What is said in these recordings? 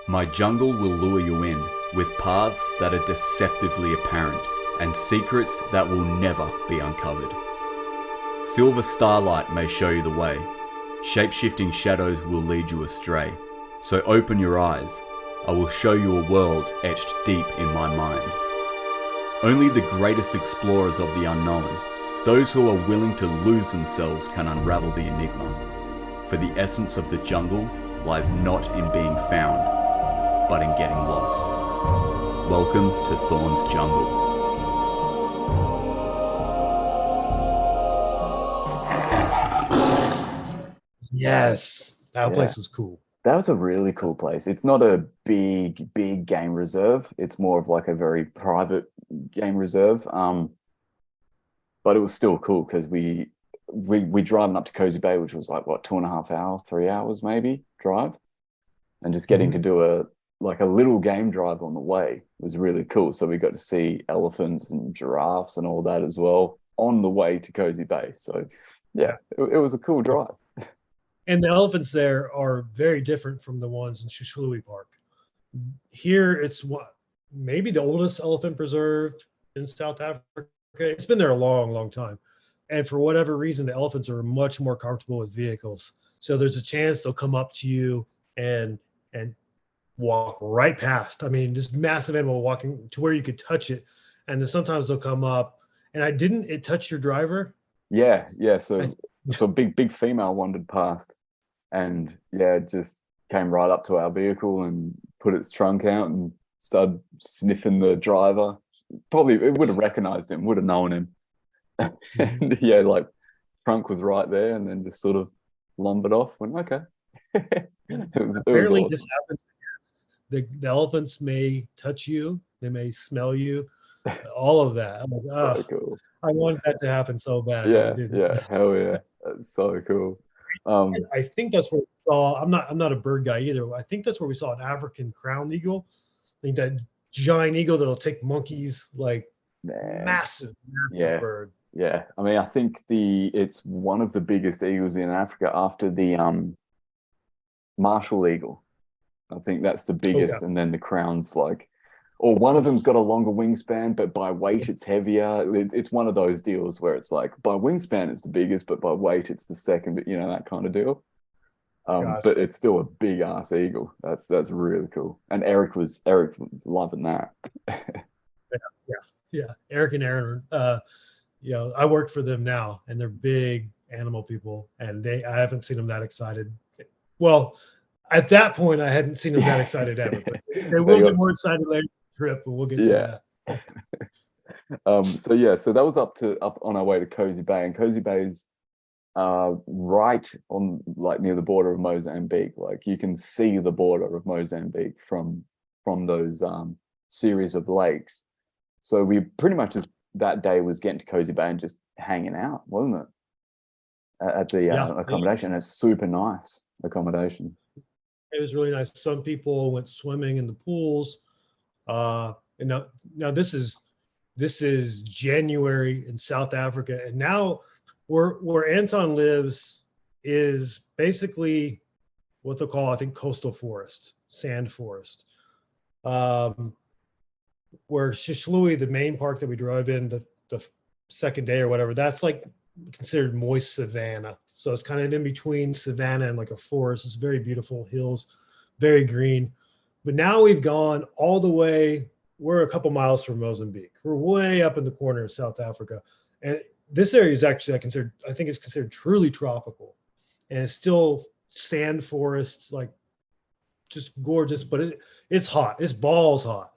My jungle will lure you in with paths that are deceptively apparent and secrets that will never be uncovered. Silver starlight may show you the way. Shape-shifting shadows will lead you astray. So open your eyes. I will show you a world etched deep in my mind. Only the greatest explorers of the unknown, those who are willing to lose themselves, can unravel the enigma. For the essence of the jungle lies not in being found, but in getting lost. Welcome to Thorn's Jungle. Yes, that Yeah. place was cool. That was a really cool place. It's not a big game reserve. It's more of like a very private game reserve. But it was still cool because we driving up to Cozy Bay, which was like what, 2.5 hours, 3 hours maybe drive, and just getting to do a little game drive on the way was really cool. So we got to see elephants and giraffes and all that as well on the way to Cozy Bay. So yeah, it was a cool drive. And the elephants there are very different from the ones in Shishlui Park. Here, it's what maybe the oldest elephant preserve in South Africa. It's been there a long time. And for whatever reason, the elephants are much more comfortable with vehicles. So there's a chance they'll come up to you and walk right past. I mean, this massive animal walking to where you could touch it. And then sometimes they'll come up. And didn't it touch your driver? Yeah. So big female wandered past, and yeah, it just came right up to our vehicle and put its trunk out and started sniffing the driver. Probably it would have recognized him, would have known him. And yeah, like trunk was right there, and then just sort of lumbered off. Went okay. Apparently, awesome. this happens. The elephants may touch you. They may smell you. All of that. I'm like, So cool. I wanted that to happen so bad. Yeah, But it didn't. yeah, hell yeah, that's so cool. I think that's where we saw. I'm not a bird guy either. I think that's where we saw an African crowned eagle. I think that giant eagle that'll take monkeys, like Man, massive yeah, bird. yeah. I mean, I think it's one of the biggest eagles in Africa after the Marshall eagle. I think that's the biggest, Okay. and then the crown's like, or one of them's got a longer wingspan, but by weight it's heavier. It's one of those deals where it's like by wingspan it's the biggest, but by weight it's the second. But you know, that kind of deal. Gotcha. But it's still a big ass eagle. That's really cool. And Eric was loving that. Yeah. Eric and Aaron. I work for them now, and they're big animal people, and I haven't seen them that excited. Well, at that point, I hadn't seen them that excited ever. But they will get more excited later in the trip, but we'll get to that. So that was up on our way to Cozy Bay, and Cozy Bay's right on, like, near the border of Mozambique. Like you can see the border of Mozambique from those series of lakes. So we pretty much just that day was getting to Cozy Bay and just hanging out, wasn't it? At the accommodation. It's super nice accommodation. It was really nice. Some people went swimming in the pools. And now this is January in South Africa, and now where Anton lives is basically what they'll call, I think, coastal forest, sand forest. Where Shishlui, the main park that we drove in the second day or whatever, that's like considered moist savanna. So it's kind of in between savanna and like a forest. It's very beautiful hills, very green. But now we've gone all the way. We're a couple miles from Mozambique. We're way up in the corner of South Africa. And this area is actually, I think it's considered truly tropical. And it's still sand forest, like just gorgeous, but it's hot. It's balls hot.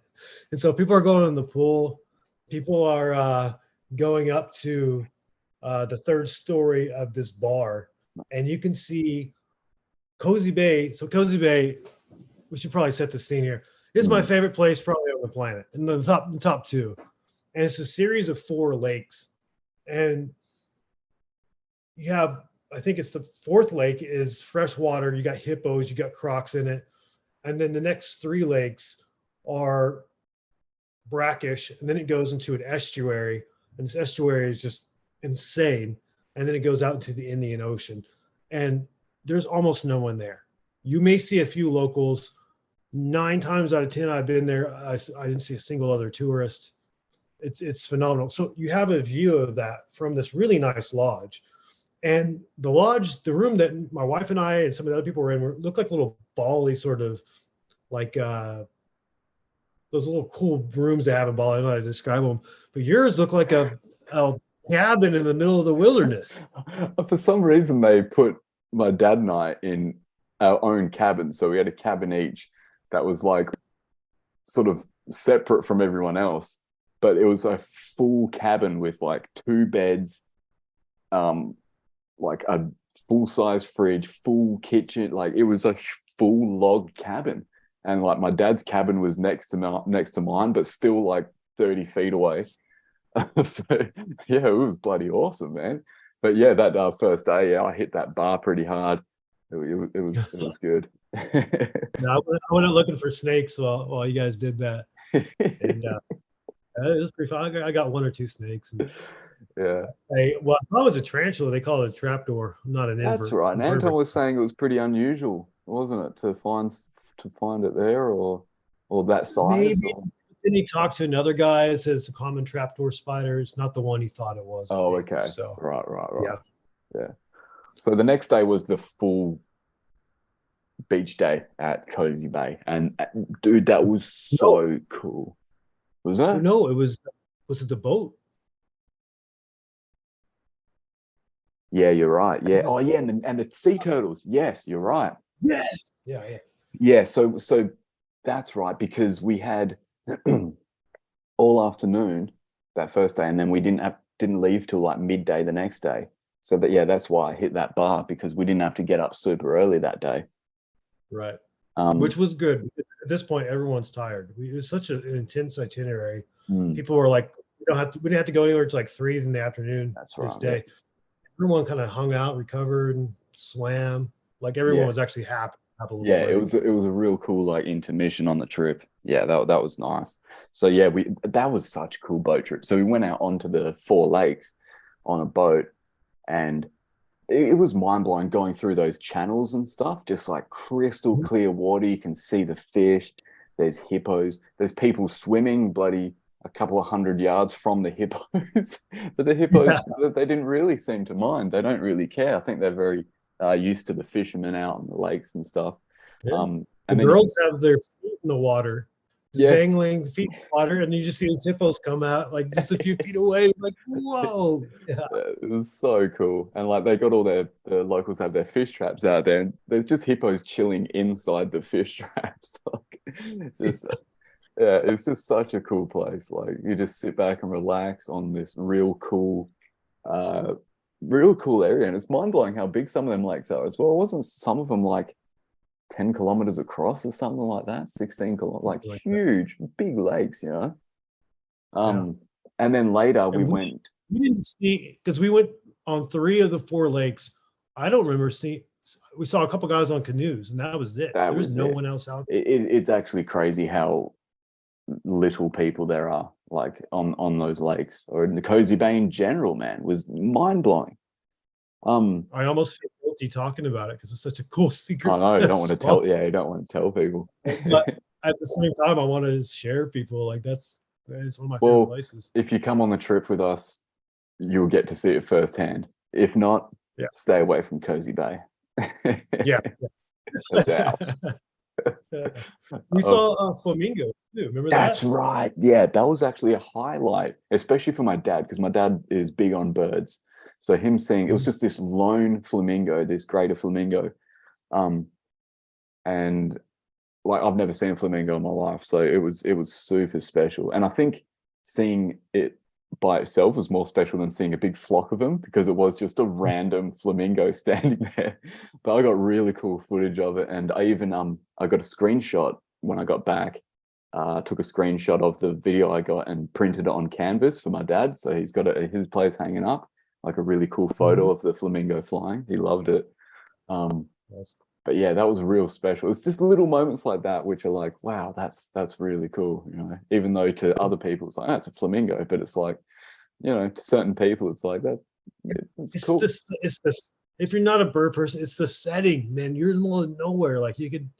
And so people are going in the pool. People are going up to the third story of this bar, and you can see Cozy Bay. So Cozy Bay, we should probably set the scene here. It's my favorite place probably on the planet, in the top two. And it's a series of 4 lakes. And you have, I think it's the 4th lake is fresh water. You got hippos, you got crocs in it. And then the next 3 lakes are brackish, and then it goes into an estuary, and this estuary is just insane. And then it goes out into the Indian Ocean, and there's almost no one there. You may see a few locals, 9 times out of 10 I've been there, I didn't see a single other tourist. It's phenomenal. So you have a view of that from this really nice lodge. And the lodge, the room that my wife and I and some of the other people were in, looked like little Bali sort of like those little cool rooms they have in Bali. I don't know how to describe them, but yours look like a cabin in the middle of the wilderness. For some reason, they put my dad and I in our own cabin. So we had a cabin each that was like sort of separate from everyone else, but it was a full cabin with like 2 beds, like a full-size fridge, full kitchen. Like it was a full log cabin. And like my dad's cabin was next to mine, but still like 30 feet away. So yeah, it was bloody awesome, man. But yeah, that first day, yeah, I hit that bar pretty hard. It was good. No, I went out looking for snakes while you guys did that, and it was pretty fun. I got 1 or 2 snakes. And, Yeah, well, I thought it was a tarantula. They call it a trapdoor, not an that's right. And Anton invertebrate. was saying it was pretty unusual, wasn't it, to find it there or that size? Maybe. Then he talked to another guy and says it's a common trapdoor spider. It's not the one he thought it was. Oh, I think. okay. So Right. yeah. Yeah. So the next day was the full beach day at Cozy Bay, and dude, that was so cool. Was that? No, was it the boat? Yeah, you're right. Yeah. Oh, yeah, and the sea turtles. Yes, you're right. Yes. Yeah. Yeah. So that's right, because we had all afternoon that first day, and then we didn't leave till like midday the next day. So that's why I hit that bar, because we didn't have to get up super early that day. Right. Which was good. At this point, everyone's tired. It was such an intense itinerary. People were like, we didn't have to go anywhere till like 3 in the afternoon. That's right, this day. Yeah. Everyone kind of hung out, recovered, and swam. Like everyone was actually happy. Yeah, it was a real cool like intermission on the trip. Yeah, that was nice. So yeah, that was such a cool boat trip. So we went out onto the 4 lakes on a boat, and it was mind-blowing going through those channels and stuff, just like crystal clear water. You can see the fish. There's hippos. There's people swimming bloody a couple of 100 yards from the hippos. But the hippos, they didn't really seem to mind. They don't really care. I think they're very used to the fishermen out in the lakes and stuff. Yeah. And the girls have their feet in the water, dangling feet in the water, and you just see these hippos come out like just a few feet away. Like, whoa. Yeah. It was so cool. And like they got all the locals have their fish traps out there, and there's just hippos chilling inside the fish traps. Like just yeah, it's just such a cool place. Like you just sit back and relax on this real cool area. And it's mind-blowing how big some of them lakes are as well. Wasn't some of them like 10 kilometers across or something like that? 16 kilometers, like huge, big lakes, you know? And then later we went. We didn't see, because we went on 3 of the 4 lakes. I don't remember seeing. We saw a couple guys on canoes, and that was it. There was no one else out there. It's actually crazy how little people there are, like on those lakes, or in the Cozy Bay in general. Man, was mind-blowing. I almost feel guilty talking about it because it's such a cool secret. I know, you don't want to tell. Yeah, you don't want to tell people. But at the same time, I want to share people. Like that's one of my favorite places. If you come on the trip with us, you'll get to see it firsthand. If not, stay away from Cozy Bay. Yeah. That's ours. We saw a flamingo too. Remember that? That's right. Yeah, that was actually a highlight, especially for my dad, because my dad is big on birds. So him seeing, it was just this lone flamingo, this greater flamingo, and like I've never seen a flamingo in my life, so it was super special. And I think seeing it by itself was more special than seeing a big flock of them, because it was just a random flamingo standing there. But I got really cool footage of it, and I even I got a screenshot when I got back. Took a screenshot of the video I got and printed it on canvas for my dad, so he's got it at his place hanging up, like a really cool photo of the flamingo flying. He loved it. But yeah, that was real special. It's just little moments like that which are like, wow, that's really cool, you know. Even though to other people it's like, oh, it's a flamingo, but it's like, you know, to certain people it's like that. It's cool. It's this. If you're not a bird person, it's the setting, man. You're in the middle of nowhere. Like you could,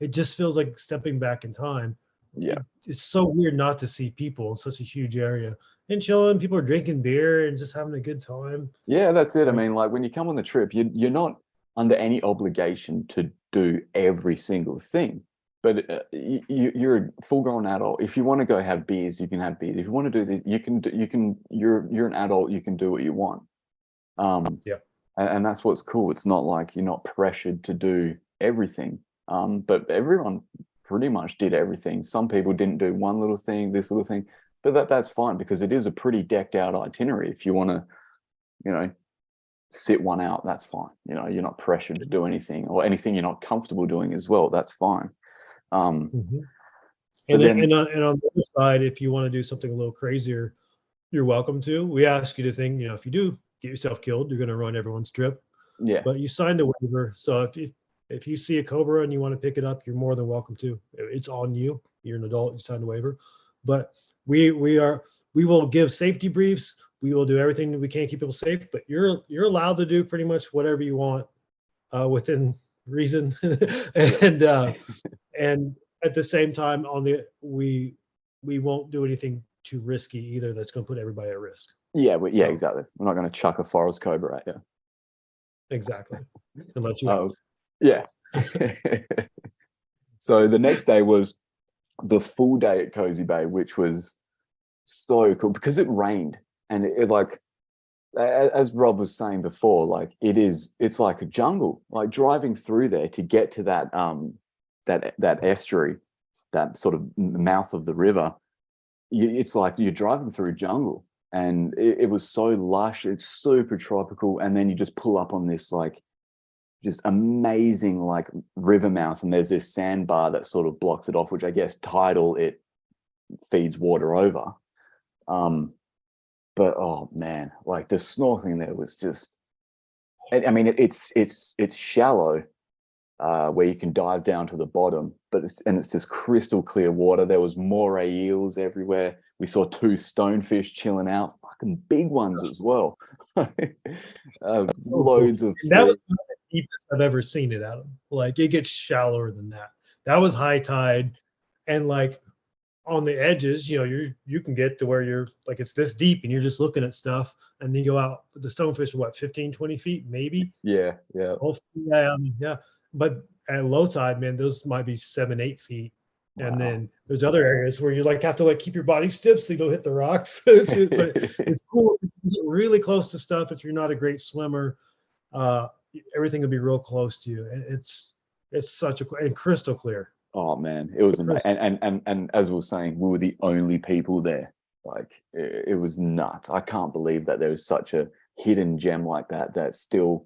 it just feels like stepping back in time. Yeah. It's so weird not to see people in such a huge area and chilling. People are drinking beer and just having a good time. Yeah, that's it. I Like, mean, like when you come on the trip, you're not under any obligation to do every single thing, but you're a full-grown adult. If you want to go have beers, you can have beers. If you want to do this, you can. You're an adult. You can do what you want. Yeah. And that's what's cool. It's not like you're not pressured to do everything. But everyone pretty much did everything. Some people didn't do one little thing, this little thing, but that's fine because it is a pretty decked out itinerary. If you want to, you know, sit one out, that's fine. You know, you're not pressured to do anything or anything you're not comfortable doing as well. That's fine. and But then, and on the other side, if you want to do something a little crazier, you're welcome to. We ask you to think, you know, if you do get yourself killed, you're going to ruin everyone's trip. yeah, But you signed a waiver, so if you see a cobra and you want to pick it up, you're more than welcome to. It's on you. You're an adult. You signed a waiver. But we will give safety briefs. We will do everything that we can to keep people safe. But you're allowed to do pretty much whatever you want within reason. And at the same time, we won't do anything too risky either. That's going to put everybody at risk. yeah, So- exactly. We're not going to chuck a forest cobra at you. Exactly. Unless you. Oh, yeah. So the next day was the full day at Cozy Bay, which was so cool because it rained and it like, as Rob was saying before, like it's like a jungle. Like driving through there to get to that that estuary, that sort of mouth of the river, it's like you're driving through jungle, and it was so lush. It's super tropical, and then you just pull up on this like just amazing like river mouth, and there's this sandbar that sort of blocks it off, which I guess tidal it feeds water over. But oh man, like the snorkeling there was just, I mean, it's shallow, where you can dive down to the bottom, but it's just crystal clear water. There was moray eels everywhere. We saw 2 stonefish chilling out, fucking big ones as well. Loads of fish. That was the deepest I've ever seen it, Adam. Like it gets shallower than that. That was high tide, and like on the edges, you know, you can get to where you're like it's this deep and you're just looking at stuff, and then you go out. The stonefish are what, 15, 20 feet, maybe? Yeah. Hopefully, yeah. But at low tide, man, those might be 7, 8 feet. Wow. And then there's other areas where you like have to like keep your body stiff so you don't hit the rocks. But it's cool. You get really close to stuff. If you're not a great swimmer, everything will be real close to you. It's such and crystal clear. Oh man, it was amazing. And as we were saying, we were the only people there. Like it was nuts. I can't believe that there was such a hidden gem like that. That's still,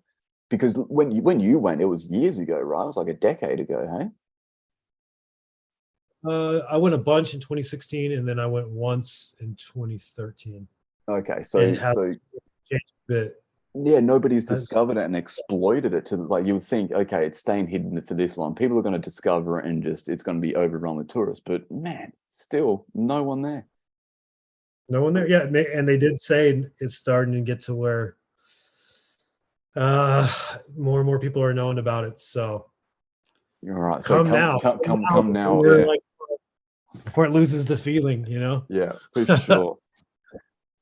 because when you went, it was years ago, right? It was like a decade ago, hey? I went a bunch in 2016, and then I went once in 2013. Okay, so Changed a bit. yeah, nobody's discovered it and exploited it to, like, you would think, okay, it's staying hidden for this long. People are going to discover it and just it's going to be overrun with tourists. But man, still no one there. No one there. Yeah, and they did say it's starting to get to where more and more people are knowing about it. So You're right. So come now. Yeah. Like, before it loses the feeling, you know? Yeah, for sure.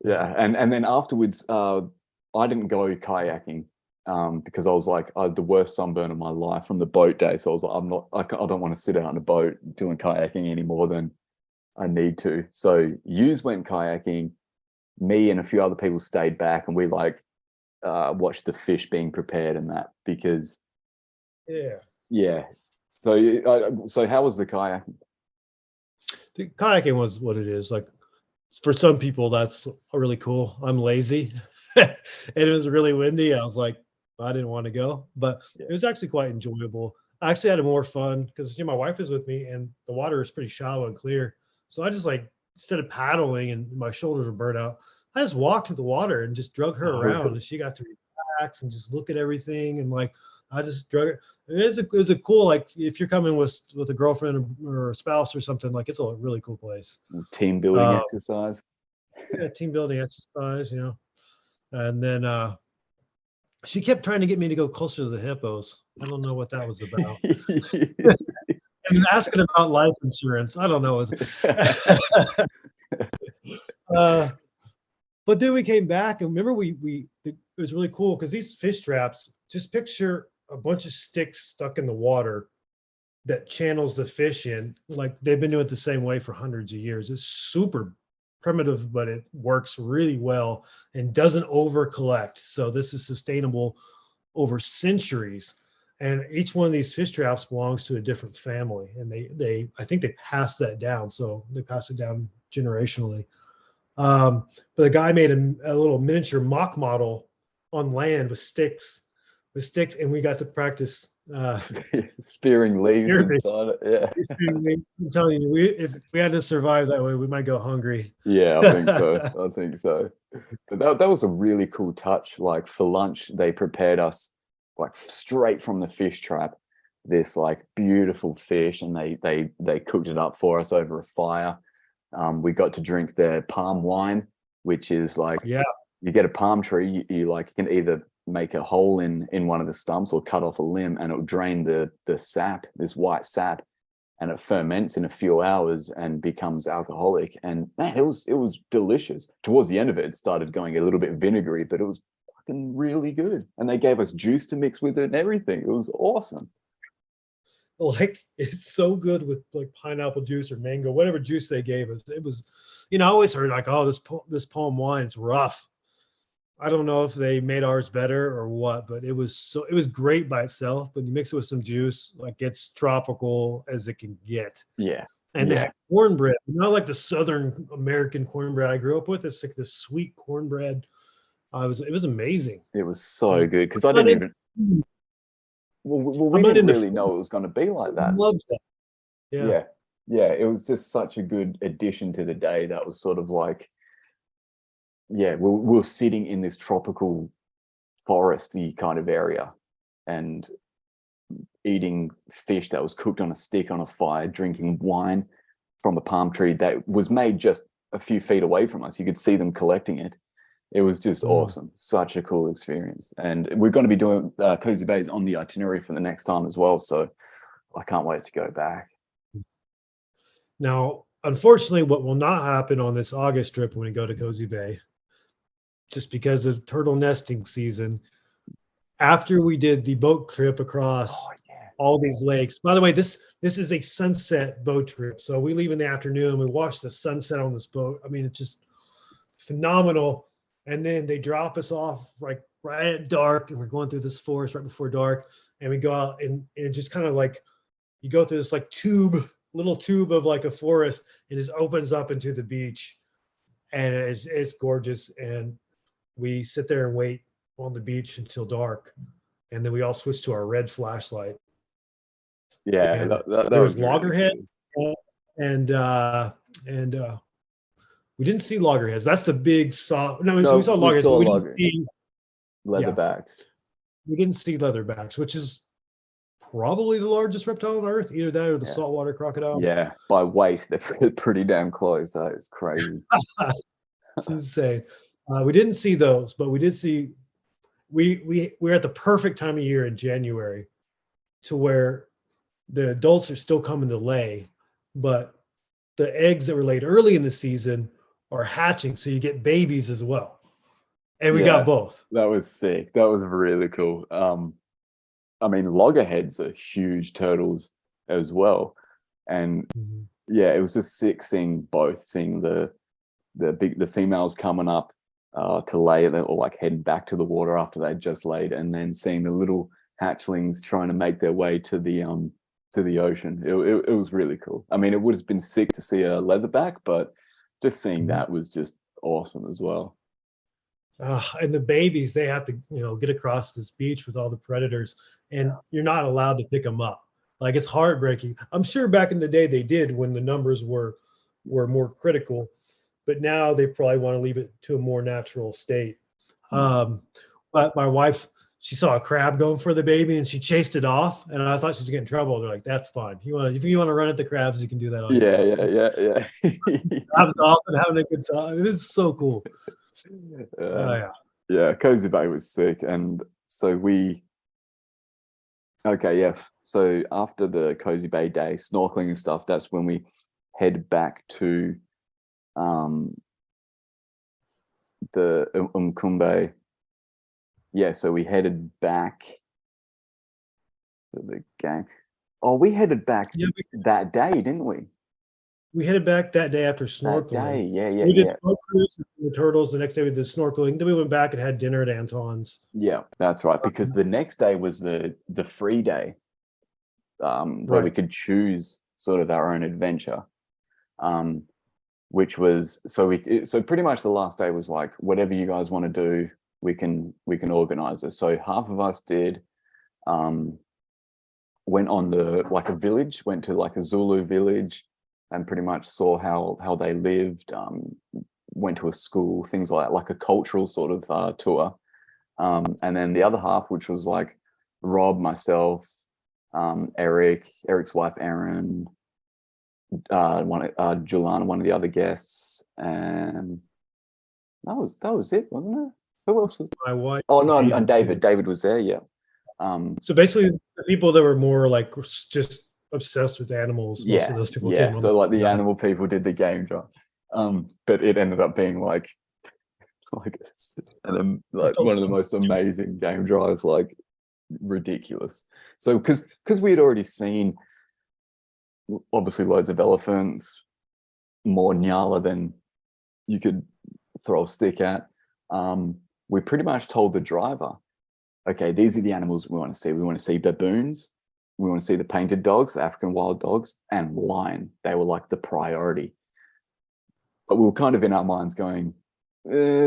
Yeah, and then afterwards, I didn't go kayaking because I was like, I had the worst sunburn of my life from the boat day. So I was like, I don't want to sit out on a boat doing kayaking any more than I need to. So Yous went kayaking. Me and a few other people stayed back, and we like watched the fish being prepared and that, because yeah. So how was the kayaking? The kayaking was what it is. Like for some people, that's really cool. I'm lazy, and it was really windy. I was like, I didn't want to go, but it was actually quite enjoyable. I actually had more fun because my wife is with me, and the water is pretty shallow and clear. So I just like, instead of paddling and my shoulders were burnt out, I just walked to the water and just drug her around, and she got to relax and just look at everything. And like, I just drug her. It was a cool, like if you're coming with a girlfriend or a spouse or something, like it's a really cool place. Team building exercise. Yeah, team building exercise, you know. And then she kept trying to get me to go closer to the hippos. I don't know what that was about. asking about life insurance. I don't know. uh, but then we came back and remember it was really cool because these fish traps, just picture a bunch of sticks stuck in the water that channels the fish in. Like they've been doing it the same way for hundreds of years. It's super primitive, but it works really well and doesn't over collect. So this is sustainable over centuries. And each one of these fish traps belongs to a different family. And I think they pass that down. So they pass it down generationally. But the guy made a little miniature mock model on land with sticks, and we got to practice spearing leaves spear fish. inside it. Yeah. I'm telling you, if we had to survive that way, we might go hungry. Yeah, I think so. I think so. But that was a really cool touch. Like for lunch, they prepared us like straight from the fish trap, this like beautiful fish, and they cooked it up for us over a fire. We got to drink their palm wine, which is like, yeah, you get a palm tree, you can either make a hole in one of the stumps or cut off a limb, and it'll drain the sap, this white sap, and it ferments in a few hours and becomes alcoholic. And man, it was delicious. Towards the end of it, it started going a little bit vinegary, but it was fucking really good. And they gave us juice to mix with it and everything. It was awesome. Like it's so good with like pineapple juice or mango, whatever juice they gave us. It was, I always heard like, oh, this palm wine's rough. I don't know if they made ours better or what, but it was great by itself. But you mix it with some juice, like it's tropical as it can get. Yeah. And they had cornbread, not like the Southern American cornbread I grew up with. It's like this sweet cornbread. It was amazing. It was so good because I didn't even. Well, we didn't really know it was going to be like that. I love that. Yeah. It was just such a good addition to the day. That was sort of like, we're sitting in this tropical foresty kind of area and eating fish that was cooked on a stick on a fire, drinking wine from a palm tree that was made just a few feet away from us. You could see them collecting it. It was just awesome. Such a cool experience. And we're going to be doing Cozy Bays on the itinerary for the next time as well. So I can't wait to go back. Now, unfortunately, what will not happen on this August trip when we go to Cozy Bay, just because of turtle nesting season, after we did the boat trip across all these lakes. By the way, this is a sunset boat trip. So we leave in the afternoon. We watch the sunset on this boat. I mean, it's just phenomenal. And then they drop us off like right at dark, and we're going through this forest right before dark. And we go out and it just kind of like you go through this like little tube of like a forest, and it just opens up into the beach, and it's gorgeous. And we sit there and wait on the beach until dark, and then we all switch to our red flashlight. Yeah, that there was loggerhead, really cool. and we didn't see loggerheads. That's the big saw. No, we saw loggerheads. But we didn't see leatherbacks. We didn't see leatherbacks, which is probably the largest reptile on Earth. Either that or the saltwater crocodile. Yeah, by weight, they're pretty damn close. That is crazy. It's insane. We didn't see those, but we did see. We're at the perfect time of year in January, to where the adults are still coming to lay, but the eggs that were laid early in the season are hatching, so you get babies as well. And we got both. That was sick. That was really cool. I mean, loggerheads are huge turtles as well, and it was just sick seeing both, seeing the females coming up to lay, or like heading back to the water after they just laid, and then seeing the little hatchlings trying to make their way to the ocean. It was really cool. I mean, it would have been sick to see a leatherback, but just seeing that was just awesome as well. And the babies, they have to get across this beach with all the predators, and you're not allowed to pick them up. Like, it's heartbreaking. I'm sure back in the day they did, when the numbers were more critical, but now they probably want to leave it to a more natural state. But my wife, she saw a crab going for the baby, and she chased it off, and I thought she was getting in trouble. They're like, "That's fine. If you want to run at the crabs, you can do that." Yeah. I was off and having a good time. It was so cool. Yeah, Cozy Bay was sick, and so we Okay, yeah. So after the Cozy Bay day, snorkeling and stuff, that's when we head back to the Umkumbe. Yeah, so we headed back to the game. Oh, we headed back Yeah, that day, didn't we? we headed back that day after That snorkeling. day, yeah, So yeah, we did yeah. snow cruise with the turtles. The next day we did snorkeling. Then we went back and had dinner at Anton's. Yeah, that's right. Because the next day was the free day, where we Right. could choose sort of our own adventure. Which was so pretty much the last day was like, whatever you guys want to do, we can organize it. So half of us did went on like a village, went to like a Zulu village and pretty much saw how they lived, went to a school, things like a cultural sort of tour. And then the other half, which was like Rob, myself, Eric's wife Erin, Julana, one of the other guests, and that was it, wasn't it? Who else was? My wife. Oh no, and too. David. David was there, yeah. So basically, the people that were more like just obsessed with animals, most of those people yeah. came on. So like the animal people did the game drive, but it ended up being like one of the most amazing game drives, like ridiculous. So because we had already seen obviously loads of elephants, more Nyala than you could throw a stick at. We pretty much told the driver, okay, these are the animals we want to see. We want to see baboons. We want to see the painted dogs, African wild dogs, and lion. They were like the priority. But we were kind of in our minds going,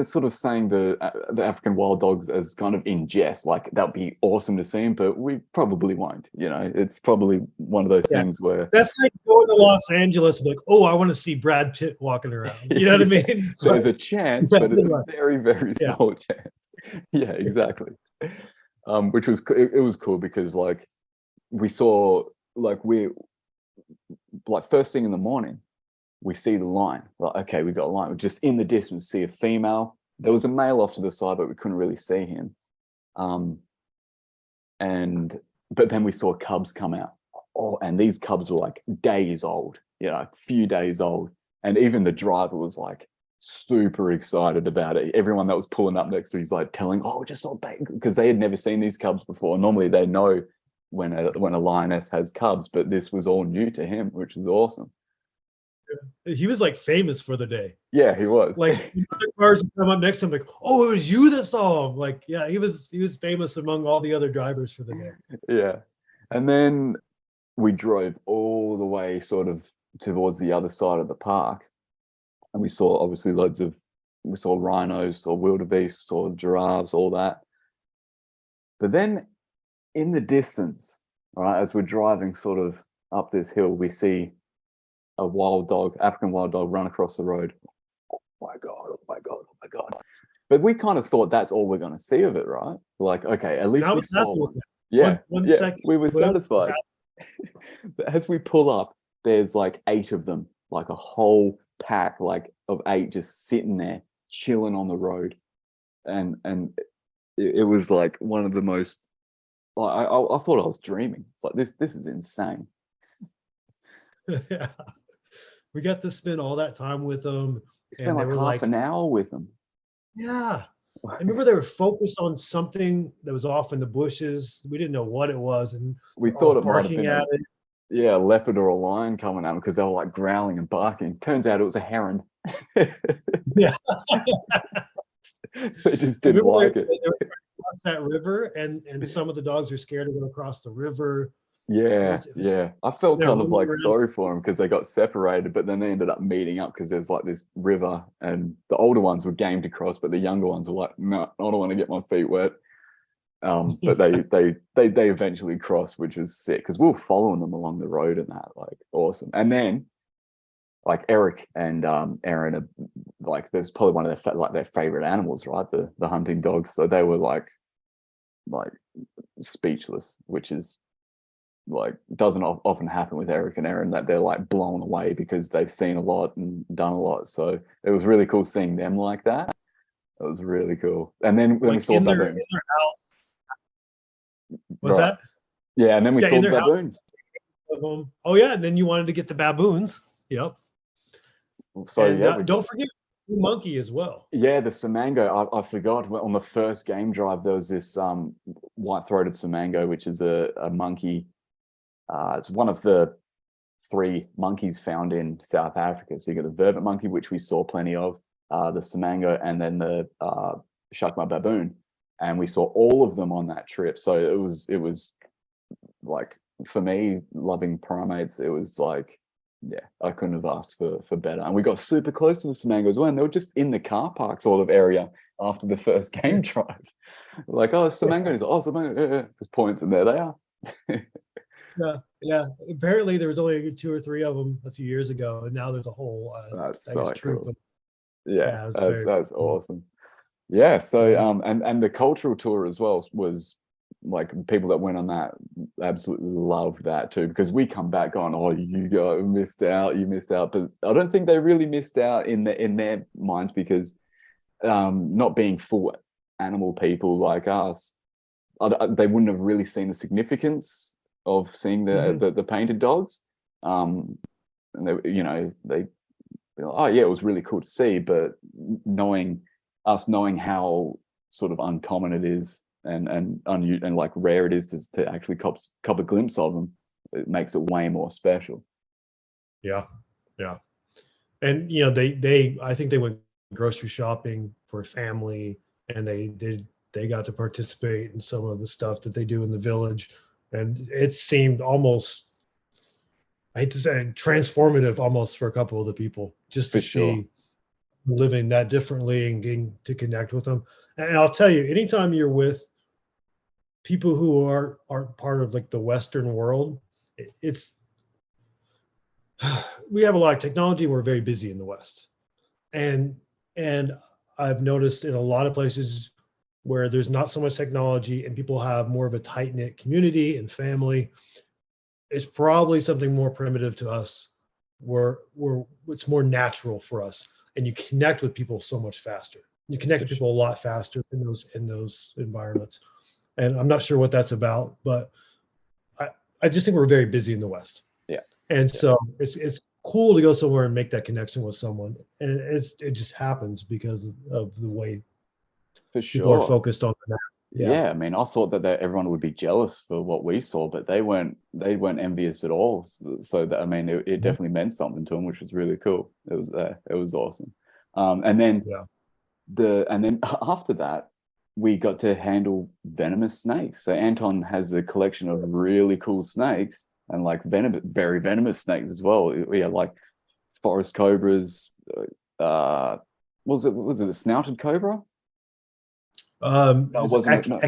sort of saying the African wild dogs as kind of in jest, like that'd be awesome to see them, but we probably won't. You know, it's probably one of those things where that's like going to Los Angeles, like, oh, I want to see Brad Pitt walking around. You know what I mean? There's a chance, but it's a very, very small chance. Yeah, exactly. Which was it was cool because like we saw like first thing in the morning, we see the lion. Like, okay, we got a lion. We're just in the distance, see a female. There was a male off to the side, but we couldn't really see him. But then we saw cubs come out. Oh, and these cubs were like days old, a few days old. And even the driver was like super excited about it. Everyone that was pulling up next to he's like telling, oh, just saw baby, because they had never seen these cubs before. Normally they know when a lioness has cubs, but this was all new to him, which was awesome. He was like famous for the day. Yeah, he was. Like the cars come up next to him, like, oh, it was you that saw him. Like, yeah, he was famous among all the other drivers for the day. Yeah. And then we drove all the way sort of towards the other side of the park. And we saw obviously we saw rhinos, saw wildebeest, saw giraffes, all that. But then in the distance, right, as we're driving sort of up this hill, we see a African wild dog run across the road. Oh my God, oh my God, oh my God. But we kind of thought that's all we're going to see of it, right? Like, okay, at least we saw one. Yeah, we were satisfied. But as we pull up, there's like 8 of them, like a whole pack, like of 8 just sitting there, chilling on the road. And it was like one of the most, I thought I was dreaming. It's like, this is insane. Yeah. We got to spend all that time with them. We spent like half an hour with them. Yeah. I remember they were focused on something that was off in the bushes. We didn't know what it was. And we thought it might have been a leopard or a lion coming at them because they were like growling and barking. Turns out it was a heron. Yeah. They just didn't like it. They were across that river, and some of the dogs were scared to go across the river. Yeah, yeah. I felt kind of like sorry for them because they got separated, but then they ended up meeting up because there's like this river, and the older ones were game to cross, but the younger ones were like, no, I don't want to get my feet wet. But they eventually crossed, which was sick because we were following them along the road and that, like, awesome. And like Eric and Erin are like, there's probably one of their favorite animals, right? The hunting dogs. So they were like speechless, which is like doesn't often happen with Eric and Erin, that they're like blown away because they've seen a lot and done a lot. So it was really cool seeing them like that. It was really cool. And then when we saw baboons, What's that? Yeah, and then we Yeah, saw in the their house. baboons. Oh yeah, and then you wanted to get the baboons. Yep. So And yeah, we don't forget the monkey as well. yeah, the Samango. I forgot on the first game drive there was this white-throated Samango, which is a monkey. It's one of the 3 monkeys found in South Africa. So you got the vervet monkey, which we saw plenty of, the Samango, and then the Shakma baboon, and we saw all of them on that trip. So it was like, for me, loving primates, it was like, yeah, I couldn't have asked for better. And we got super close to the Samango as well, and they were just in the car park sort of area after the first game drive. Like, oh, Samango, oh, Samango, just points, and there they are. Yeah. Apparently, there was only 2 or 3 of them a few years ago, and now there's a whole That's I guess so troop. cool. Of, Yeah, it's that's awesome. Yeah, so Yeah. and the cultural tour as well was like, people that went on that absolutely loved that too, because we come back on, oh, you missed out, but I don't think they really missed out in their minds, because not being full animal people like us, they wouldn't have really seen the significance of seeing the painted dogs. And they oh yeah, it was really cool to see, but knowing how sort of uncommon it is and like rare it is to actually cop a glimpse of them, it makes it way more special. Yeah. And I think they went grocery shopping for a family, and they got to participate in some of the stuff that they do in the village, and it seemed almost, I hate to say it, transformative almost for a couple of the people, just to For sure. see living that differently and getting to connect with them. And I'll tell you, anytime you're with people who are part of like the Western world, it's we have a lot of technology. We're very busy in the West, and I've noticed in a lot of places where there's not so much technology and people have more of a tight knit community and family, it's probably something more primitive to us, where it's more natural for us, and you connect with people so much faster. You connect with people a lot faster in those environments, and I'm not sure what that's about, but I just think we're very busy in the West. Yeah. And so it's cool to go somewhere and make that connection with someone, and it just happens because of the way For people are sure. focused on that. Yeah, I mean, I thought that everyone would be jealous for what we saw, but they weren't envious at all. So that, I mean, it definitely meant something to them, which was really cool. It was awesome. And then after that, we got to handle venomous snakes. So Anton has a collection of really cool snakes, and like very venomous snakes as well. We had like forest cobras. Was it a snouted cobra? Wasn't No.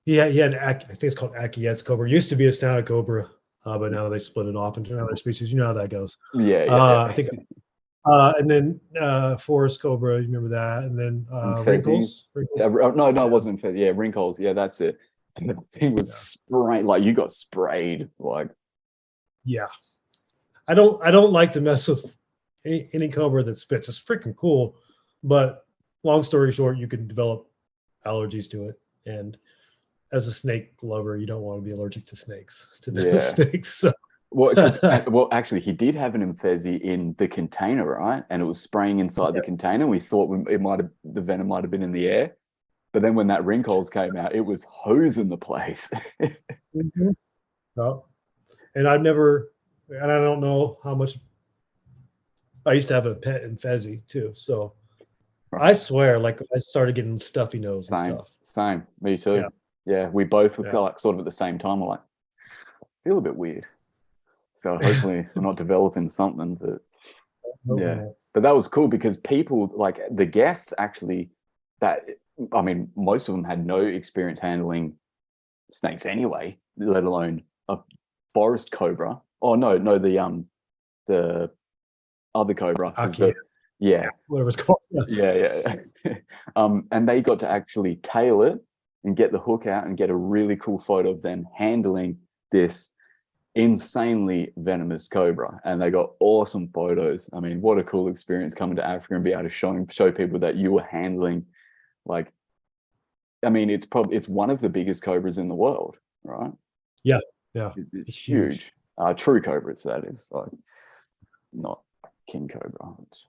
Yeah, he had I think it's called Akiet's cobra. It used to be a snouted cobra, but now they split it off into another species. You know how that goes. Yeah. I think, and then forest cobra. You remember that? And then wrinkles. Yeah, no, it wasn't Fez. Yeah, wrinkles. Yeah, that's it. And the thing was sprayed. Like, you got sprayed. Like, yeah, I don't like to mess with any cobra that spits. It's freaking cool, but long story short, you can develop allergies to it, and as a snake lover, you don't want to be allergic to snakes, snakes. So. Well, actually, he did have an Imfezi in the container, right? And it was spraying inside the container. We thought the venom might have been in the air, but then when that wrinkles came out, it was hosing the place. Well, and I don't know how much. I used to have a pet Imfezi too, so. I swear, like I started getting stuffy nose and stuff. Same, me too. Yeah, we both were like sort of at the same time. We're like, feel a bit weird. So hopefully we're not developing something. But but that was cool, because people, like the guests, actually, most of them had no experience handling snakes anyway, let alone a forest cobra. Oh no, the other cobra. Whatever it's called. Yeah. And they got to actually tail it and get the hook out and get a really cool photo of them handling this insanely venomous cobra. And they got awesome photos. I mean, what a cool experience coming to Africa and be able to show people that you were handling like I mean, it's one of the biggest cobras in the world, right? Yeah, yeah, It's it's huge. huge. True cobras, that is, like, not king cobra, which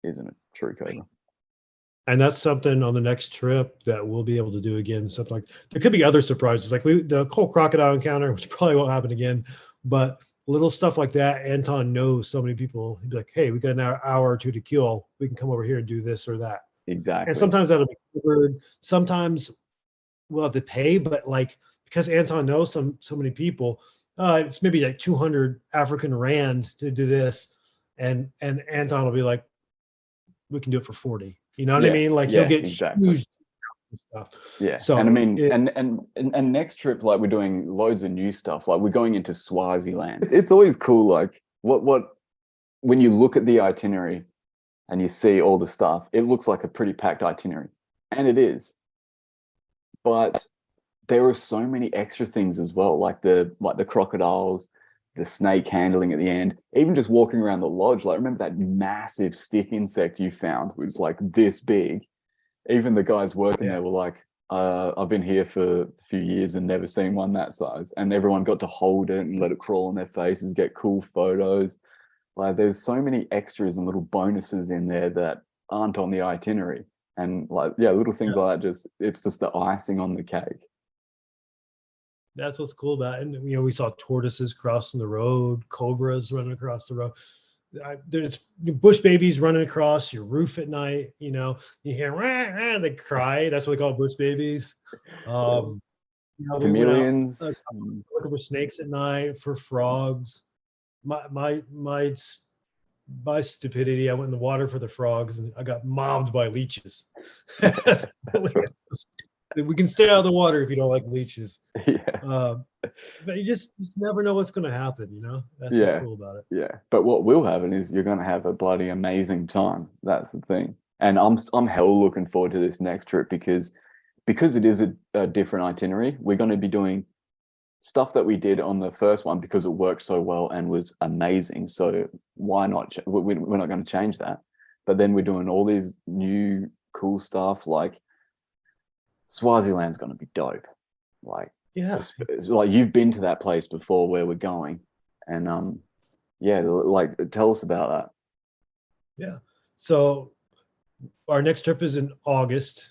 isn't a true cobra. And that's something on the next trip that we'll be able to do again. Something like there could be other surprises, like the whole crocodile encounter, which probably won't happen again, but little stuff like that. Anton knows so many people. He'd be like, "Hey, we got an hour or two to kill. We can come over here and do this or that." And Exactly. sometimes that'll be covered. Sometimes we'll have to pay, but like because Anton knows so many people, it's maybe like 200 African rand to do this, and Anton will be like, "We can do it for 40." You know what I Yeah, mean? Like he'll yeah, get exactly. huge stuff. Yeah, and I So mean, and next trip, like, we're doing loads of new stuff. Like, we're going into Swaziland. It's always cool. Like, what when you look at the itinerary and you see all the stuff, it looks like a pretty packed itinerary, and it is. But there are so many extra things as well, like the crocodiles, the snake handling at the end, even just walking around the lodge. Like, remember that massive stick insect you found, which was like this big? Even the guys working yeah, there were like, I've been here for a few years and never seen one that size. And everyone got to hold it and let it crawl on their faces, get cool photos. Like, there's so many extras and little bonuses in there that aren't on the itinerary. And, like, yeah, little things like that, it's just the icing on the cake. that's what's cool about it. And we saw tortoises crossing the road, cobras running across the road. There's bush babies running across your roof at night. You hear rah, rah, they cry. That's what they call bush babies. Um, we went out Chameleons. looking for snakes at night, for frogs. My stupidity, I went in the water for the frogs and I got mobbed by leeches. That's right. We can stay out of the water if you don't like leeches. Yeah. But you just never know what's going to happen. That's what's Yeah. cool about it. Yeah. But what will happen is you're going to have a bloody amazing time. That's the thing. And I'm hell looking forward to this next trip because it is a different itinerary. We're going to be doing stuff that we did on the first one because it worked so well and was amazing. So why not? We're not going to change that. But then we're doing all these new cool stuff. Like, Swaziland's going to be dope. Like, Yeah. it's like, you've been to that place before where we're going, and yeah, like, tell us about that. Yeah. So our next trip is in August.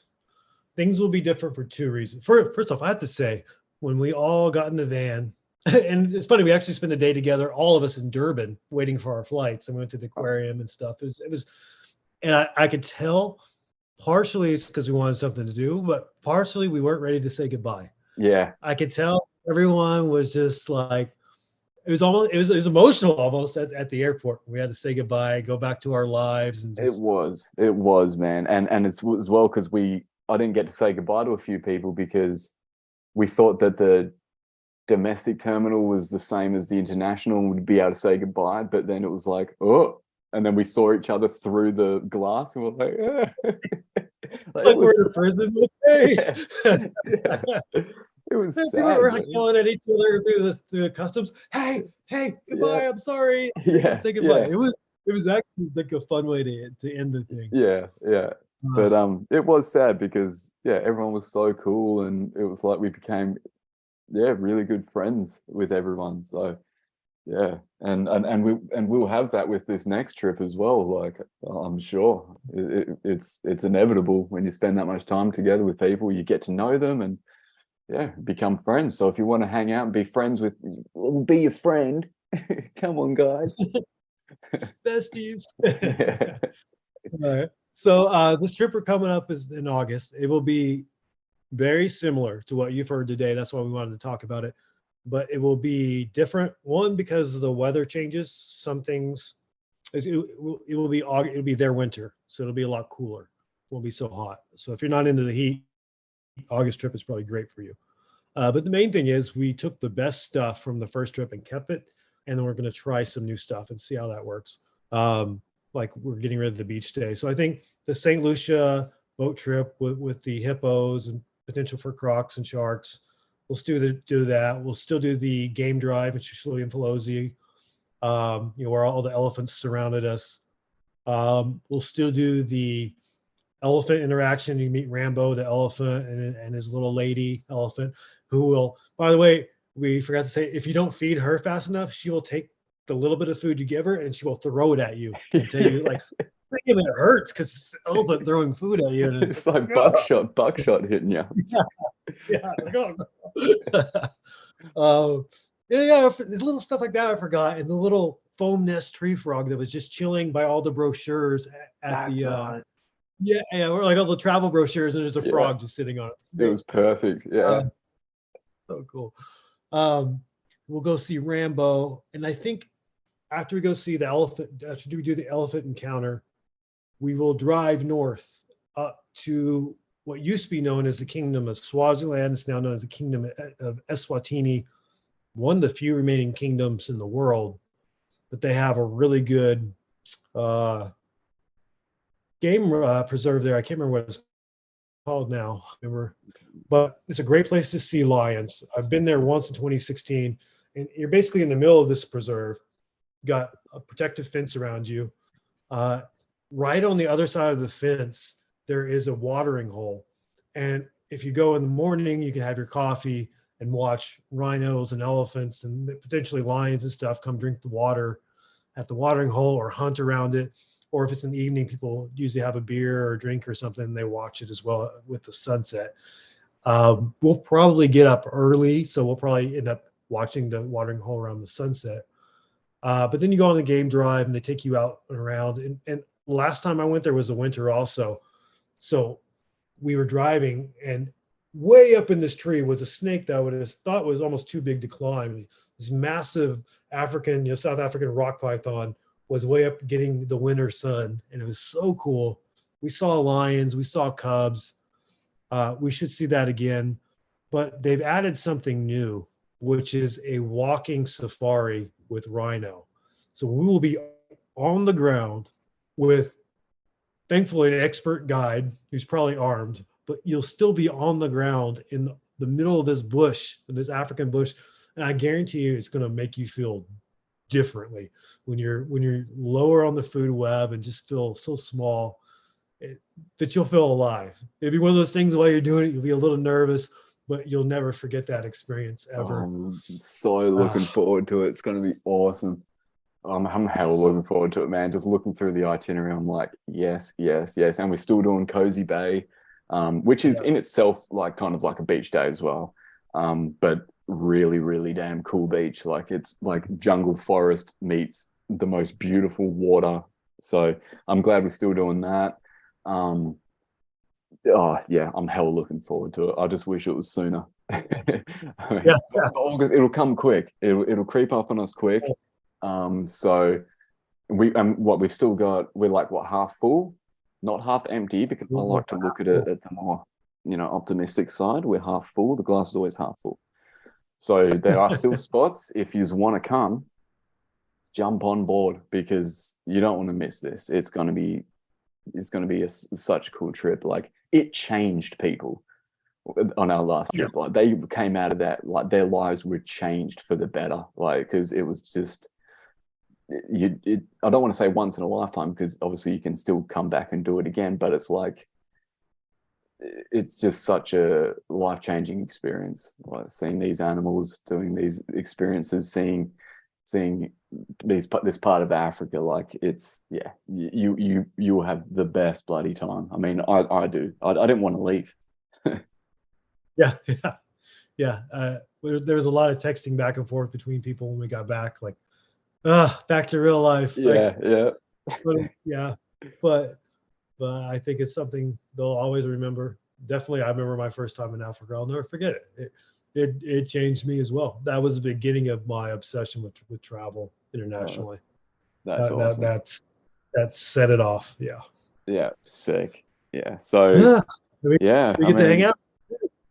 Things will be different for two reasons. First off, I have to say, when we all got in the van, and it's funny, we actually spent a day together, all of us in Durban, waiting for our flights, and we went to the aquarium and stuff. It was, and I could tell partially it's because we wanted something to do, but partially we weren't ready to say goodbye. Yeah, I could tell everyone was just like, it was emotional almost at the airport. We had to say goodbye, go back to our lives, and just it was, man, and it's as well because I didn't get to say goodbye to a few people because we thought that the domestic terminal was the same as the international and would be able to say goodbye, but then it was like, oh, and then we saw each other through the glass and we're like, like we're in prison. Hey. Yeah. It was sad. We're like yelling at each other through the customs. Hey, goodbye. Yeah. I'm sorry. Yeah, Say goodbye. yeah. It was actually like a fun way to end the thing. Yeah, but it was sad because, yeah, everyone was so cool and it was like we became, yeah, really good friends with everyone. So yeah, and we'll have that with this next trip as well. Like, I'm sure it's inevitable when you spend that much time together with people, you get to know them and, yeah, become friends. So if you want to hang out and be friends with, we'll be your friend. Come on, guys. Besties. Yeah. All right. So this trip we're coming up is in August. It will be very similar to what you've heard today. That's why we wanted to talk about it. But it will be different. One, because the weather changes. Some things it'll be their winter, so it'll be a lot cooler. It won't be so hot. So if you're not into the heat, August trip is probably great for you. But the main thing is we took the best stuff from the first trip and kept it, and then we're going to try some new stuff and see how that works. Like we're getting rid of the beach day. So I think the St. Lucia boat trip with the hippos and potential for crocs and sharks, we'll still do that. We'll still do the game drive in Sicily and Pelosi, where all the elephants surrounded us. We'll still do the elephant interaction. You meet Rambo, the elephant, and his little lady elephant, who will, by the way, we forgot to say, if you don't feed her fast enough, she will take the little bit of food you give her and she will throw it at you until you like, it hurts because elephant throwing food at you. And It's like buckshot hitting you. Yeah, like, yeah, little stuff like that I forgot, and the little foam nest tree frog that was just chilling by all the brochures at That's the right. yeah, or like all the travel brochures, and there's a Yeah. frog just sitting on it. It was perfect. Yeah. So cool. We'll go see Rambo, and I think after we go see the elephant, after we do the elephant encounter, we will drive north up to what used to be known as the Kingdom of Swaziland. It's now known as the Kingdom of Eswatini, one of the few remaining kingdoms in the world, but they have a really good game preserve there. I can't remember what it's called now. But it's a great place to see lions. I've been there once in 2016, and you're basically in the middle of this preserve. You got a protective fence around you. Right on the other side of the fence, there is a watering hole. And if you go in the morning, you can have your coffee and watch rhinos and elephants and potentially lions and stuff come drink the water at the watering hole or hunt around it. Or if it's in the evening, people usually have a beer or a drink or something, and they watch it as well with the sunset. We'll probably get up early, so we'll probably end up watching the watering hole around the sunset. But then you go on the game drive, and they take you out and around. And last time I went there was the winter also. So we were driving, and way up in this tree was a snake that I would have thought was almost too big to climb. This massive African, South African rock python was way up getting the winter sun, and it was so cool. We saw lions, we saw cubs. We should see that again, but they've added something new, which is a walking safari with rhino. So we will be on the ground with, thankfully, an expert guide who's probably armed, but you'll still be on the ground in the middle of this bush, this African bush, and I guarantee you it's going to make you feel differently when you're lower on the food web and just feel so small that you'll feel alive. It'd be one of those things while you're doing it, you'll be a little nervous, but you'll never forget that experience ever. I'm so looking forward to it. It's going to be awesome. I'm hell looking forward to it, man. Just looking through the itinerary, I'm like, yes. And we're still doing Cozy Bay, which is in itself like kind of like a beach day as well. But really, really damn cool beach. Like it's like jungle forest meets the most beautiful water. So I'm glad we're still doing that. Oh yeah, I'm hell looking forward to it. I just wish it was sooner. August, it'll come quick. It'll creep up on us quick. So we've still got, we're like half full, not half empty, because I like to look at it at the more optimistic side. We're half full. The glass is always half full. So there are still spots. If you want to come, jump on board, because you don't want to miss this. It's going to be such a cool trip. Like, it changed people on our last trip. Like, they came out of that, like, their lives were changed for the better. Like, because it was just, I don't want to say once in a lifetime, because obviously you can still come back and do it again, but it's like, it's just such a life-changing experience. Like, seeing these animals, doing these experiences, seeing this part of Africa, like, it's, yeah, you will have the best bloody time. I mean, I do. I didn't want to leave. Yeah. There was a lot of texting back and forth between people when we got back, like, back to real life. But I think it's something they'll always remember. Definitely, I remember my first time in Africa. I'll never forget it. It changed me as well. That was the beginning of my obsession with travel internationally. That's awesome. That set it off. Yeah, sick. Yeah. So we get to hang out.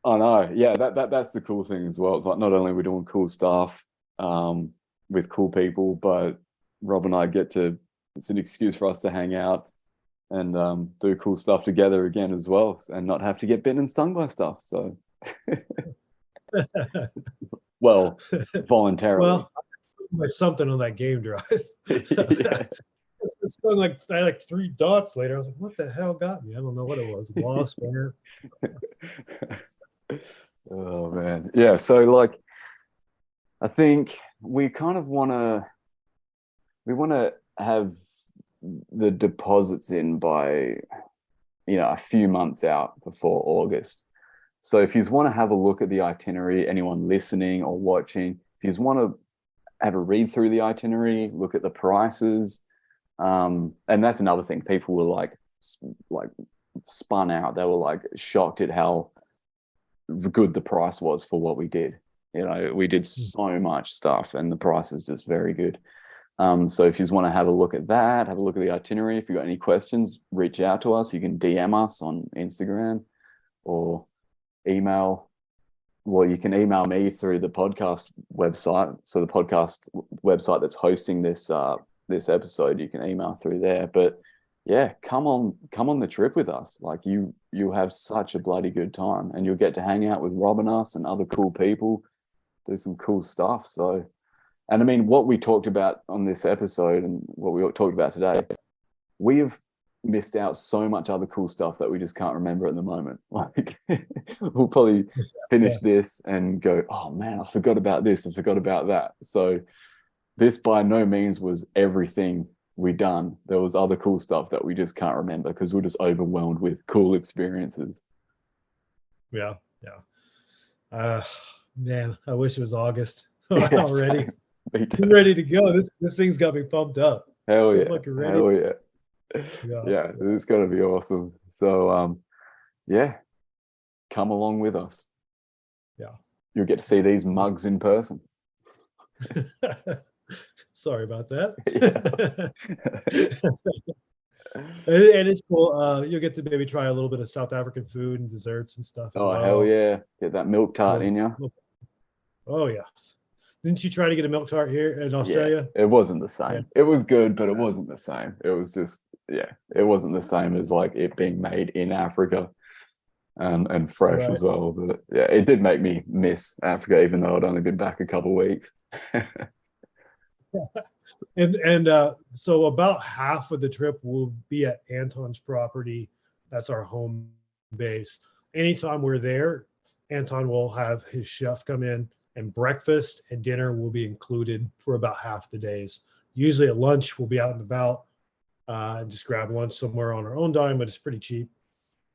I know. Yeah, that's the cool thing as well. It's like, not only are we doing cool stuff with cool people, but Rob and I it's an excuse for us to hang out and do cool stuff together again as well, and not have to get bitten and stung by stuff. So well, voluntarily. Well, something on that game drive. it's still like I had like 3 dots later. I was like, what the hell got me? I don't know what it was. Wasp, bear. Oh man. Yeah, so like I think we kind of want to have the deposits in by a few months out before August. So if you want to have a look at the itinerary, anyone listening or watching, if you want to have a read through the itinerary, look at the prices, and that's another thing. People were like spun out. They were like shocked at how good the price was for what we did. We did so much stuff, and the price is just very good. So if you just want to have a look at that, have a look at the itinerary. If you've got any questions, reach out to us. You can DM us on Instagram or email. Well, you can email me through the podcast website. So the podcast website that's hosting this episode, you can email through there. But yeah, come on the trip with us. Like you have such a bloody good time, and you'll get to hang out with Rob and us and other cool people, do some cool stuff. So, and I mean, what we talked about on this episode and what we talked about today, we have missed out so much other cool stuff that we just can't remember at the moment. Like we'll probably finish this and go, oh man, I forgot about this, I forgot about that. So this by no means was everything we done. There was other cool stuff that we just can't remember because we're just overwhelmed with cool experiences. Yeah. Man, I wish it was August already. I'm ready to go. This thing's got me pumped up. Hell yeah. Ready. Hell yeah. Yeah, it's gonna be awesome. So yeah, come along with us. Yeah, you'll get to see these mugs in person. Sorry about that. And it's cool. You'll get to maybe try a little bit of South African food and desserts and stuff. Oh hell yeah, get that milk tart in you. Oh yes. Didn't you try to get a milk tart here in Australia? Yeah, it wasn't the same. Yeah. It was good, but it wasn't the same. It was just, it wasn't the same as like it being made in Africa and fresh as well. But yeah, it did make me miss Africa, even though I'd only been back a couple of weeks. And so about half of the trip will be at Anton's property. That's our home base. Anytime we're there, Anton will have his chef come in, and breakfast and dinner will be included for about half the days. Usually at lunch, we'll be out and about and just grab lunch somewhere on our own dime, but it's pretty cheap.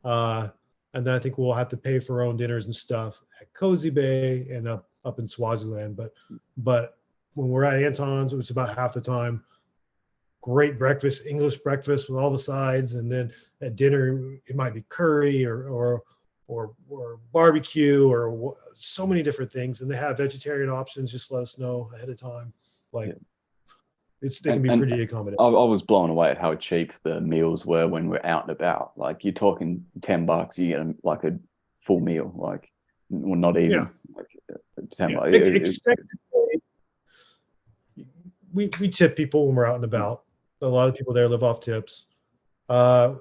And then I think we'll have to pay for our own dinners and stuff at Cozy Bay and up in Swaziland. But when we're at Anton's, it was about half the time. Great breakfast, English breakfast with all the sides, and then at dinner it might be curry or barbecue or so many different things. And they have vegetarian options. Just let us know ahead of time. They can be pretty accommodating. I was blown away at how cheap the meals were when we're out and about. Like you're talking $10, you get like a full meal. Like, well, not even like $10. We tip people when we're out and about. A lot of people there live off tips. I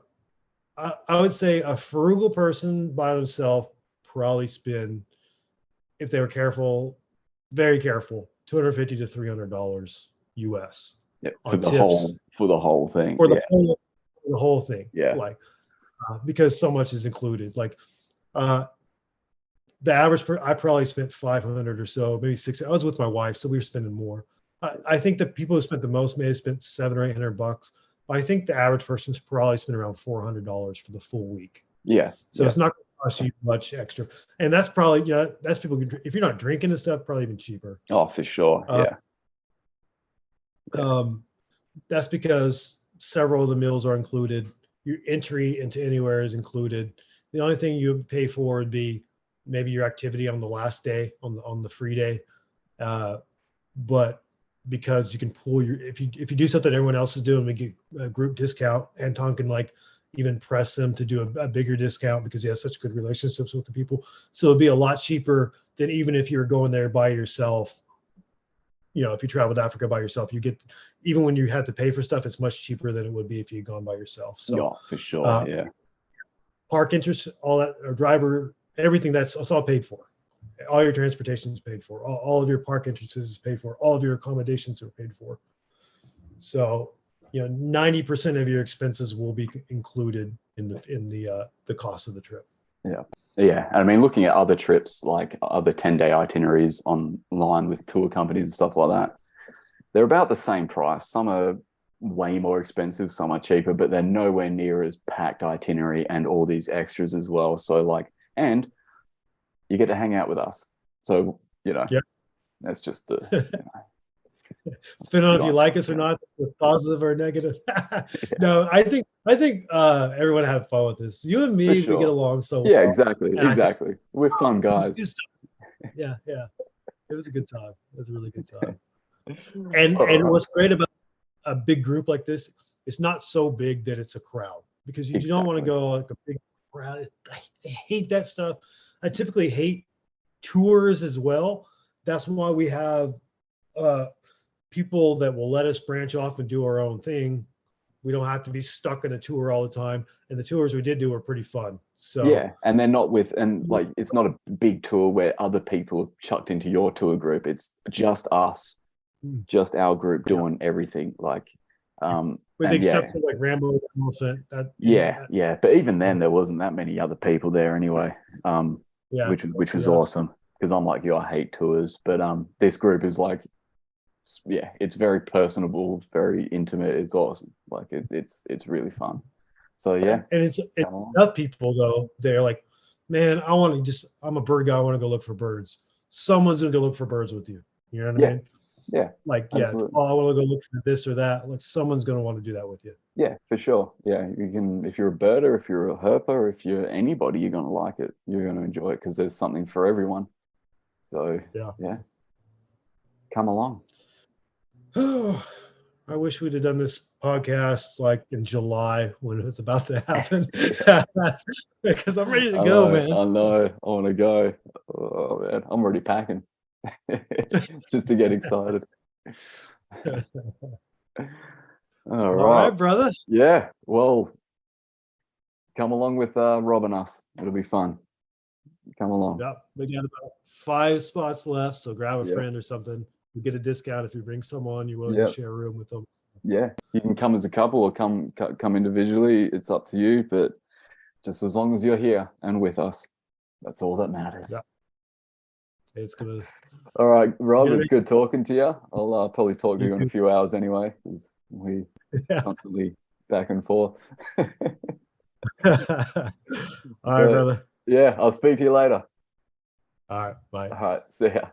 would say a frugal person by themselves probably spend, if they were careful, very careful, $250 to $300 US. Yeah, for the whole thing. For the whole thing. Yeah. Because so much is included. Like the average I probably spent 500 or so, maybe 600. I was with my wife, so we were spending more. I think the people who spent the most may have spent $700 or $800. I think the average person's probably spent around $400 for the full week. Yeah. So it's not going to cost you much extra. And that's probably, that's people, if you're not drinking and stuff, probably even cheaper. Oh, for sure. That's because several of the meals are included. Your entry into anywhere is included. The only thing you would pay for would be maybe your activity on the last day, on the free day. But because you can pool if you do something everyone else is doing, we get a group discount. Anton can even press them to do a bigger discount because he has such good relationships with the people. So it'd be a lot cheaper than even if you were going there by yourself. If you travel to Africa by yourself, you get, even when you had to pay for stuff, it's much cheaper than it would be if you'd gone by yourself. So for sure. Park interest, all that, or driver, everything, that's all paid for. All your transportation is paid for. All of your park entrances is paid for. All of your accommodations are paid for. So 90% of your expenses will be included in the cost of the trip. Yeah, and I mean, looking at other trips, like other 10-day itineraries online with tour companies and stuff like that, they're about the same price. Some are way more expensive, some are cheaper, but they're nowhere near as packed itinerary and all these extras as well. So like, and you get to hang out with us. So, Yeah. that's just Depending on if you like us or not, positive or negative. No, I think everyone have fun with this. You and me, sure. we get along so Yeah, well. exactly. We're fun guys. Yeah. It was a good time. It was a really good time. And All right. what's great about a big group like this, it's not so big that it's a crowd, because you don't want to Exactly. go like a big crowd. I hate that stuff. I typically hate tours as well. That's why we have people that will let us branch off and do our own thing. We don't have to be stuck in a tour all the time. And the tours we did do were pretty fun. So Yeah, and they're not like it's not a big tour where other people are chucked into your tour group. It's just us, just our group doing everything. Like, with the exception of like Rambo the Elephant. yeah. But even then, there wasn't that many other people there anyway. Which was awesome, because I'm like you, I hate tours, but this group is like, yeah, it's very personable, very intimate. It's awesome. Like it's really fun. So yeah, and it's enough people though. They're like, man, I'm a bird guy. I want to go look for birds. Someone's gonna go look for birds with you. You know what I mean? Yeah. Like, absolutely. I want to go look for this or that. Like, someone's gonna want to do that with you. Yeah, for sure. Yeah, you can, if you're a birder, if you're a herper, if you're anybody, you're gonna like it. You're gonna enjoy it because there's something for everyone. So yeah, come along. I wish we'd have done this podcast like in July when it was about to happen. Because I'm ready to go, man. I know. I want to go. Oh man, I'm already packing just to get excited. All right, brother. Yeah. Well, come along with Rob and us. It'll be fun. Come along. Yep. We got about 5 spots left, so grab a friend or something. You get a discount if you bring someone you willing to share a room with them. Yeah, you can come as a couple or come individually. It's up to you, but just as long as you're here and with us, that's all that matters. Yeah. It's gonna. All right, Rob. It's good talking to you. I'll probably talk to you in a few hours anyway, because we constantly back and forth. All right, brother. Yeah, I'll speak to you later. All right, bye. All right, see ya.